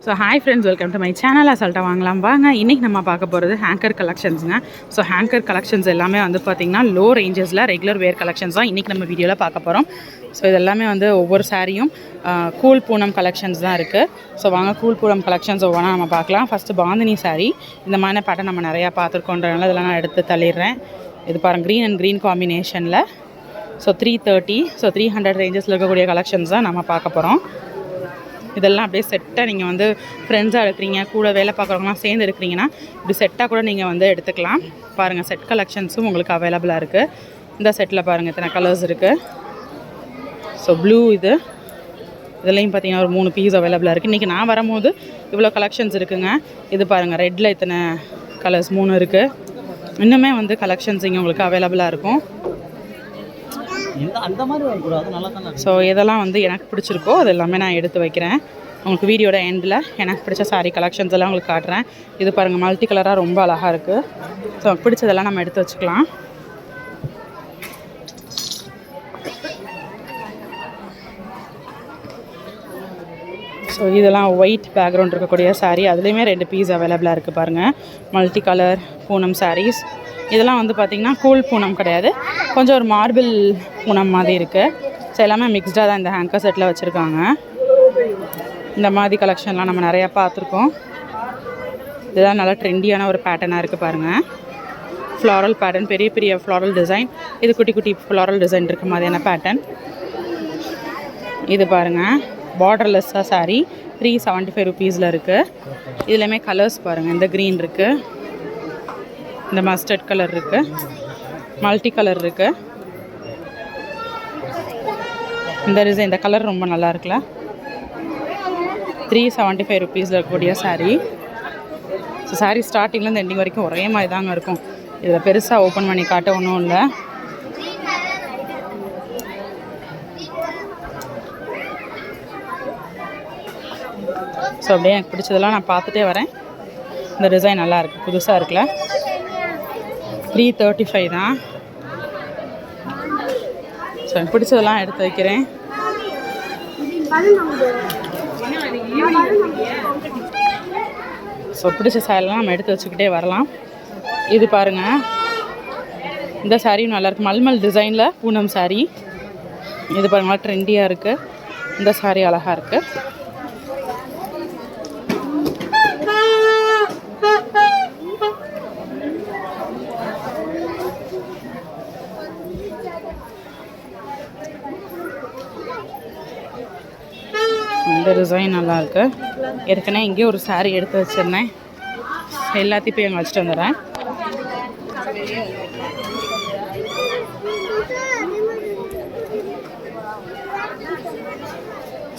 So hi friends, welcome to my channel. அசால்ட்டாக வாங்கலாம் வாங்க. இன்றைக்கி நம்ம பார்க்க போகிறது ஹேங்கர் கலெக்ஷன்ஸுங்க. ஸோ ஹேங்கர் கலெக்ஷன்ஸ் எல்லாமே வந்து பார்த்திங்கன்னா லோ ரேஞ்சஸில் ரெகுலர் வேர் கலெக்ஷன்ஸ் தான் இன்றைக்கி நம்ம வீடியோவில் பார்க்க போகிறோம். ஸோ இதெல்லாமே வந்து ஒவ்வொரு சாரியும் கூல் பூனம் கலெக்ஷன்ஸ் தான் இருக்குது. ஸோ வாங்க கூல் பூனம் கலெக்ஷன்ஸ் ஒவ்வொன்றா நம்ம பார்க்கலாம். ஃபஸ்ட்டு பாந்தினி சாரீ. இந்த மாதிரி பேட்டர்ன் நம்ம நிறையா பார்த்துருக்கோன்றனால இதெல்லாம் நான் எடுத்து தள்ளிடுறேன். இது பாருங்கள், க்ரீன் அண்ட் க்ரீன் காம்பினேஷனில். ஸோ 330, ஸோ 300 ரேஞ்சஸில் இருக்கக்கூடிய கலெக்ஷன்ஸ் தான் நம்ம பார்க்க போகிறோம். இதெல்லாம் அப்படியே செட்டாக நீங்கள் வந்து ஃப்ரெண்ட்ஸாக எடுக்கிறீங்க, கூட வேலை பார்க்குறவங்களாம் சேர்ந்து எடுக்கிறீங்கன்னா இப்படி செட்டாக கூட நீங்கள் வந்து எடுத்துக்கலாம். பாருங்கள், செட் கலெக்ஷன்ஸும் உங்களுக்கு அவைலபிளாக இருக்குது. இந்த செட்டில் பாருங்கள் இத்தனை கலர்ஸ் இருக்குது. ஸோ ப்ளூ இதுலேயும் பார்த்தீங்கன்னா ஒரு 3 பீஸ் அவைலபிளாக இருக்குது. இன்றைக்கி நான் வரும்போது இவ்வளோ கலெக்ஷன்ஸ் இருக்குங்க. இது பாருங்கள், ரெட்டில் இத்தனை கலர்ஸ் 3 இருக்குது. இன்னுமே வந்து கலெக்ஷன்ஸ் இங்கே உங்களுக்கு அவைலபிளாக இருக்கும். ஸோ இதெல்லாம் வந்து எனக்கு பிடிச்சிருக்கோ அது எல்லாமே நான் எடுத்து வைக்கிறேன். உங்களுக்கு வீடியோட எண்டில் எனக்கு பிடிச்ச சாரீ கலெக்ஷன்ஸ் எல்லாம் உங்களுக்கு காட்டுறேன். இது பாருங்கள், மல்டி கலராக ரொம்ப அழகாக இருக்குது. ஸோ பிடிச்சதெல்லாம் நம்ம எடுத்து வச்சுக்கலாம். ஸோ இதெல்லாம் ஒயிட் பேக்ரவுண்ட் இருக்கக்கூடிய சாரீ. அதுலேயுமே 2 பீஸ் அவைலபிளாக இருக்குது பாருங்கள். Multi colour Poonam saris. இதெல்லாம் வந்து பார்த்திங்கன்னா கூல் பூனம் கிடையாது, கொஞ்சம் ஒரு மார்பிள் பூனம் மாதிரி இருக்குது. ஸோ எல்லாமே மிக்ஸ்டாக தான் இந்த ஹேங்கர் செட்டில் வச்சுருக்காங்க. இந்த மாதிரி கலெக்ஷன்லாம் நம்ம நிறையா பார்த்துருக்கோம். இதெல்லாம் நல்லா ட்ரெண்டியான ஒரு பேட்டர்னாக இருக்குது பாருங்கள். ஃப்ளாரல் பேட்டர்ன், பெரிய பெரிய ஃப்ளாரல் டிசைன். இது குட்டி குட்டி ஃப்ளாரல் டிசைன் இருக்க மாதிரியான பேட்டர்ன். இது பாருங்கள், பார்டர்லெஸ்ஸாக சாரீ 375 ருபீஸில் இருக்குது. இதுலேயுமே கலர்ஸ் பாருங்கள். இந்த க்ரீன் இருக்குது, இந்த மஸ்டர்ட் கலர் இருக்குது, மல்டி கலர் இருக்குது. இந்த டிசைன், இந்த கலர் ரொம்ப நல்லா இருக்குல்ல. 375 ருபீஸில் இருக்கக்கூடிய சாரீ. ஸோ சாரீ ஸ்டார்டிங்லேருந்து எண்டிங் வரைக்கும் ஒரே மாதிரி தாங்க இருக்கும். இதில் பெருசாக ஓப்பன் பண்ணி காட்ட ஒன்றும் இல்லை. ஸோ அப்படியே எனக்கு பிடிச்சதெல்லாம் நான் பார்த்துட்டே வரேன். இந்த டிசைன் நல்லா இருக்குது, புதுசாக இருக்குல்ல. 335 தான். ஸோ எனக்கு பிடிச்சதெல்லாம் எடுத்து வைக்கிறேன். ஸோ பிடிச்ச சாரீலாம் நம்ம எடுத்து வச்சுக்கிட்டே வரலாம். இது பாருங்கள், இந்த சாரியும் நல்லாயிருக்கு. மல்மல் டிசைனில் பூனம் சாரீ. இது பாருங்கள், ட்ரெண்டியாக இருக்குது. இந்த சாரீ அழகாக இருக்குது. இந்த டிசைன் நல்லாயிருக்கு. ஏற்கனவே இங்கே ஒரு சாரீ எடுத்து வச்சுருந்தேன். எல்லாத்தையும் போய் அங்கே வச்சுட்டு வந்துடுறேன்.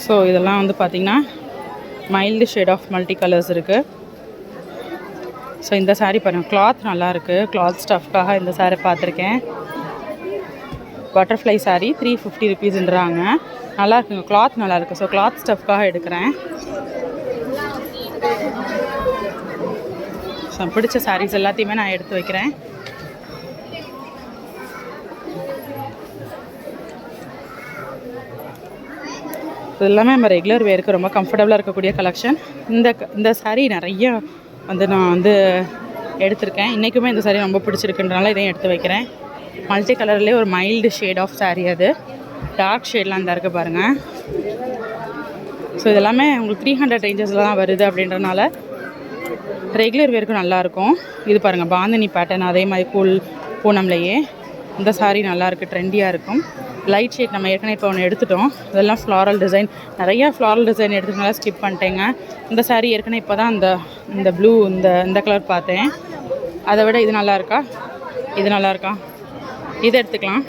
ஸோ இதெல்லாம் வந்து பார்த்திங்கன்னா mild shade of multi colours இருக்குது. ஸோ இந்த சாரீ பாருங்கள், கிளாத் நல்லாயிருக்கு. கிளாத் ஸ்டஃப்காக இந்த சாரீ பார்த்துருக்கேன். பட்டர்ஃப்ளை சாரீ 350 ருபீஸ்ன்றாங்க. நல்லா இருக்குங்க, கிளாத் நல்லாயிருக்கு. ஸோ கிளாத் ஸ்டஃப்காக எடுக்கிறேன். ஸோ பிடிச்ச சாரீஸ் எல்லாத்தையுமே நான் எடுத்து வைக்கிறேன். இது எல்லாமே நம்ம ரெகுலர் வேருக்கு ரொம்ப கம்ஃபர்டபுளாக இருக்கக்கூடிய கலெக்ஷன். இந்த சாரீ நிறைய வந்து நான் வந்து எடுத்திருக்கேன். இன்றைக்குமே இந்த சாரீ ரொம்ப பிடிச்சிருக்குன்றனால இதையும் எடுத்து வைக்கிறேன். மல்டி கலர்லேயே ஒரு மைல்டு ஷேட் ஆஃப் சாரீ. அது டார்க் ஷேட்லாம் இந்த இருக்குது பாருங்கள். ஸோ இதெல்லாமே உங்களுக்கு 300 ரேஞ்சஸில் தான் வருது அப்படின்றனால ரெகுலர் வேருக்கும் நல்லாயிருக்கும். இது பாருங்கள், பாந்தினி பேட்டர்ன். அதே மாதிரி கூல் பூனம்லையே இந்த சாரீ நல்லாயிருக்கு, ட்ரெண்டியாக இருக்கும். லைட் ஷேட் நம்ம ஏற்கனவே இப்போ ஒன்று எடுத்துட்டோம். இதெல்லாம் ஃப்ளாரல் டிசைன். நிறையா ஃப்ளாரல் டிசைன் எடுத்துக்கனால ஸ்கிப் பண்ணிட்டேங்க. இந்த சாரீ ஏற்கனவே இப்போ தான் இந்த ப்ளூ இந்த கலர் பார்த்தேன். அதை விட இது நல்லா இருக்கா, இது நல்லா இருக்கா, இதை எடுத்துக்கலாம்.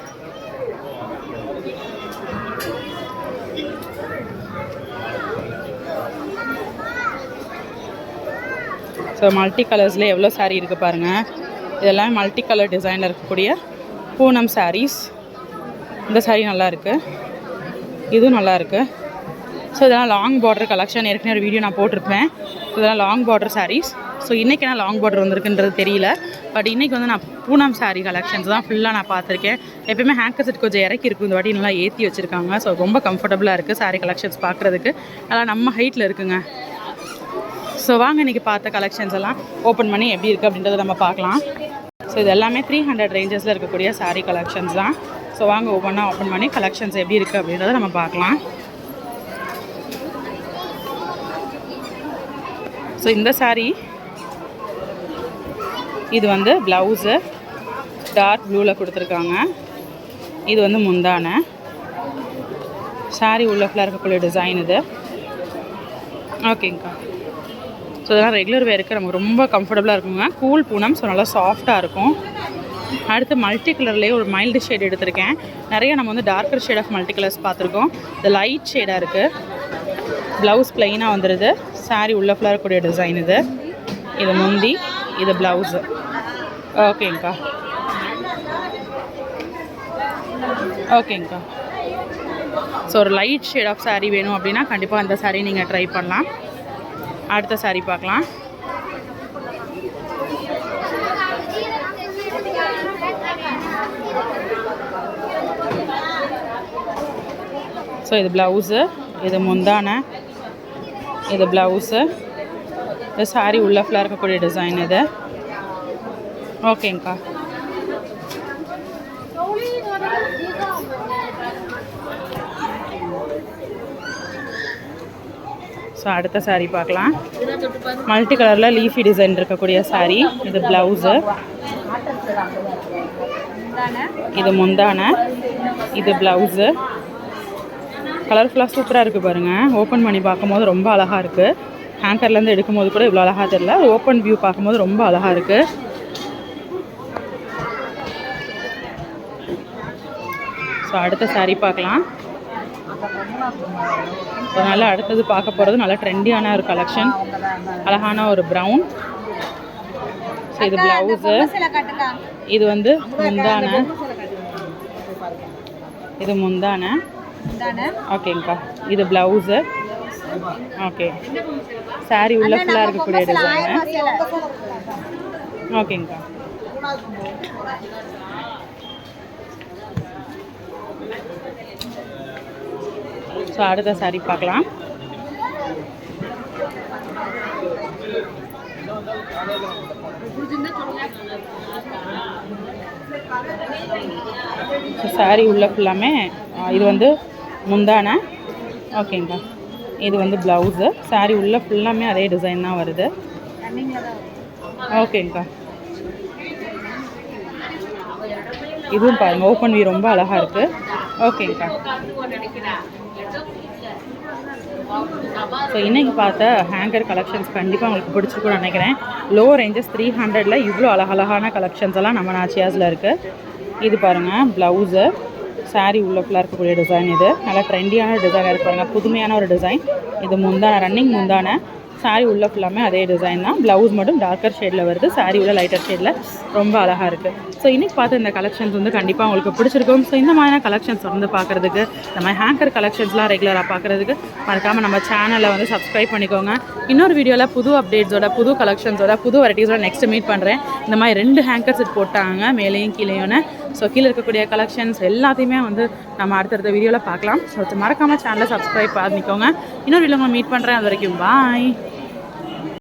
ஸோ மல்டி கலர்ஸ்லேயே எவ்வளோ சாரீ இருக்குது பாருங்கள். இதெல்லாம் மல்டி கலர் டிசைனில் இருக்கக்கூடிய பூனம் சாரீஸ். இந்த சாரீ நல்லாயிருக்கு, இதுவும் நல்லாயிருக்கு. ஸோ இதெல்லாம் லாங் பார்டர் கலெக்ஷன். ஏற்கனவே ஒரு வீடியோ நான் போட்டிருப்பேன். இதெல்லாம் லாங் பார்டர் சாரீஸ். ஸோ இன்றைக்கி என்ன லாங் பார்டர் வந்திருக்குன்றது தெரியல. பட் இன்றைக்கி வந்து நான் பூனம் சாரீ கலெக்ஷன்ஸ் தான் ஃபுல்லாக நான் பார்த்துருக்கேன். எப்போயுமே ஹேங்கர் செட் கொஞ்சம் இறக்கி இருக்கும், இந்த வாட்டி நல்லா ஏற்றி வச்சுருக்காங்க. ஸோ ரொம்ப கம்ஃபர்டபுளாக இருக்குது சாரீ கலெக்ஷன்ஸ் பார்க்குறதுக்கு. நல்லா நம்ம ஹைட்டில் இருக்குங்க. ஸோ வாங்க இன்றைக்கி பார்த்த கலெக்ஷன்ஸ் எல்லாம் ஓப்பன் பண்ணி எப்படி இருக்குது அப்படின்றத நம்ம பார்க்கலாம். ஸோ இது எல்லாமே 300 ரேஞ்சஸில் இருக்கக்கூடிய சாரீ கலெக்ஷன்ஸ் தான். ஸோ வாங்க ஒவ்வொன்றா ஓப்பன் பண்ணி கலெக்ஷன்ஸ் எப்படி இருக்குது அப்படின்றத நம்ம பார்க்கலாம். ஸோ இந்த சாரீ இது வந்து ப்ளவுஸு டார்க் ப்ளூவில் கொடுத்துருக்காங்க. இது வந்து முந்தான சாரீ உள்ள ஃபுல்லாக இருக்கக்கூடிய டிசைன் இது. ஓகேங்கக்கா. ஸோ இதெல்லாம் ரெகுலர் வேருக்கு நமக்கு ரொம்ப கம்ஃபர்டபுளாக இருக்குங்க. கூல் பூனம், ஸோ நல்லா சாஃப்டாக இருக்கும். அடுத்து மல்டி கலர்லேயே ஒரு மைல்டு ஷேட் எடுத்திருக்கேன். நிறைய நம்ம வந்து darker shade of multi colours பார்த்துருக்கோம். இது லைட் ஷேடாக இருக்குது. ப்ளவுஸ் ப்ளைனாக வந்துடுது. சாரீ உள்ள ஃபுல்லாக இருக்கக்கூடிய டிசைன் இது. இது முந்தி, இது ப்ளவுஸு. ஓகேங்கக்கா. ஓகேங்கக்கா. ஸோ ஒரு லைட் ஷேட் ஆஃப் சாரீ வேணும் அப்படின்னா கண்டிப்பாக அந்த சாரீ நீங்கள் ட்ரை பண்ணலாம். அடுத்த சாரீ பார்க்கலாம். ஸோ இது ப்ளவுஸு, இது முந்தான, இது ப்ளவுஸு, இது சாரீ உள்ள ஃபுல்லாக இருக்கக்கூடிய டிசைன் இது. ஓகேங்கக்கா. ஸோ அடுத்த சாரீ பார்க்கலாம். மல்டி கலரில் லீஃபி டிசைன் இருக்கக்கூடிய சாரீ. இது ப்ளவுஸு, இது முந்தான, இது ப்ளவுஸு. கலர்ஃபுல்லாக சூப்பராக இருக்குது பாருங்கள். ஓப்பன் பண்ணி பார்க்கும்போது ரொம்ப அழகாக இருக்குது. ஹேங்கர்லேருந்து எடுக்கும்போது கூட இவ்வளோ அழகாக தெரியல. ஓப்பன் வியூ பார்க்கும்போது ரொம்ப அழகாக இருக்குது. ஸோ அடுத்த சாரீ பார்க்கலாம். அதனால் அடுத்தது பார்க்க போகிறது நல்லா ட்ரெண்டியான ஒரு கலெக்ஷன். அழகான ஒரு ப்ரௌன். ஸோ இது ப்ளவுஸு, இது வந்து முந்தான, இது முந்தான. ஓகேங்கக்கா. இது ப்ளவுஸு. ஓகே. சாரீ உள்ள ஃபுல்லாக இருக்கக்கூடிய டிசைனு. ஓகேங்கக்கா. ஸோ அடுத்த சாரீ பார்க்கலாம். ஸோ சாரீ உள்ள ஃபுல்லாமே இது வந்து முந்தான. ஓகேங்கக்கா. இது வந்து ப்ளவுஸு. சாரீ உள்ள ஃபுல்லாமே அதே டிசைன் தான் வருது. ஓகேங்கக்கா. இதுவும் பாருங்கள் ஓப்பன் வியூ ரொம்ப அழகாக இருக்குது. ஓகேங்கக்கா. ஸோ இன்றைக்கி பார்த்த ஹேங்கர் கலெக்ஷன்ஸ் கண்டிப்பாக உங்களுக்கு பிடிச்சிருக்குன்னு நினைக்கிறேன். லோ ரேஞ்சஸ் 300ல் இவ்வளோ அழகழகான கலெக்ஷன்ஸ் எல்லாம் நம்ம நாச்சியாஸில் இருக்குது. இது பாருங்கள் ப்ளவுஸு, சாரீ உள்ள ஃபுல்லாக இருக்கக்கூடிய டிசைன் இது. நல்லா ட்ரெண்டியான டிசைனாக இருக்குது பாருங்கள். புதுமையான ஒரு டிசைன். இது முந்தான, ரன்னிங் முந்தான. சாரீ உள்ள ஃபுல்லாமே அதே டிசைன் தான். ப்ளவுஸ் மட்டும் டார்க்கர் ஷேடில் வருது. சாரீ உள்ள லைட்டர் ஷேடில் ரொம்ப அழகாக இருக்குது. ஸோ இன்றைக்கி பார்த்து இந்த கலெக்ஷன்ஸ் வந்து கண்டிப்பாக உங்களுக்கு பிடிச்சிருக்கும். ஸோ இந்த மாதிரியான கலெக்ஷன்ஸ் வந்து பார்க்குறதுக்கு, இந்த மாதிரி ஹேங்கர் கலெக்ஷன்ஸ்லாம் ரெகுலராக பார்க்குறதுக்கு மறக்காமல் நம்ம சேனலை வந்து சப்ஸ்கிரைப் பண்ணிக்கோங்க. இன்னொரு வீடியோவில் புது அப்டேட்ஸோட, புது கலெக்ஷன்ஸோட, புது வெரைட்டிஸோட நெக்ஸ்ட் மீட் பண்ணுறேன். இந்த மாதிரி 2 ஹேங்கர்ஸ் போட்டாங்க, மேலேயும் கீழேயும்னு. ஸோ கீழே இருக்கக்கூடிய கலெக்ஷன்ஸ் எல்லாத்தையுமே வந்து நம்ம அடுத்தடுத்த வீடியோவில் பார்க்கலாம். ஸோ மறக்காமல் சேனலை சப்ஸ்கிரைப் பண்ணிக்கோங்க. இன்னொரு வீடியோவில் மீட் பண்ணுறேன். அது வரைக்கும் பாய்.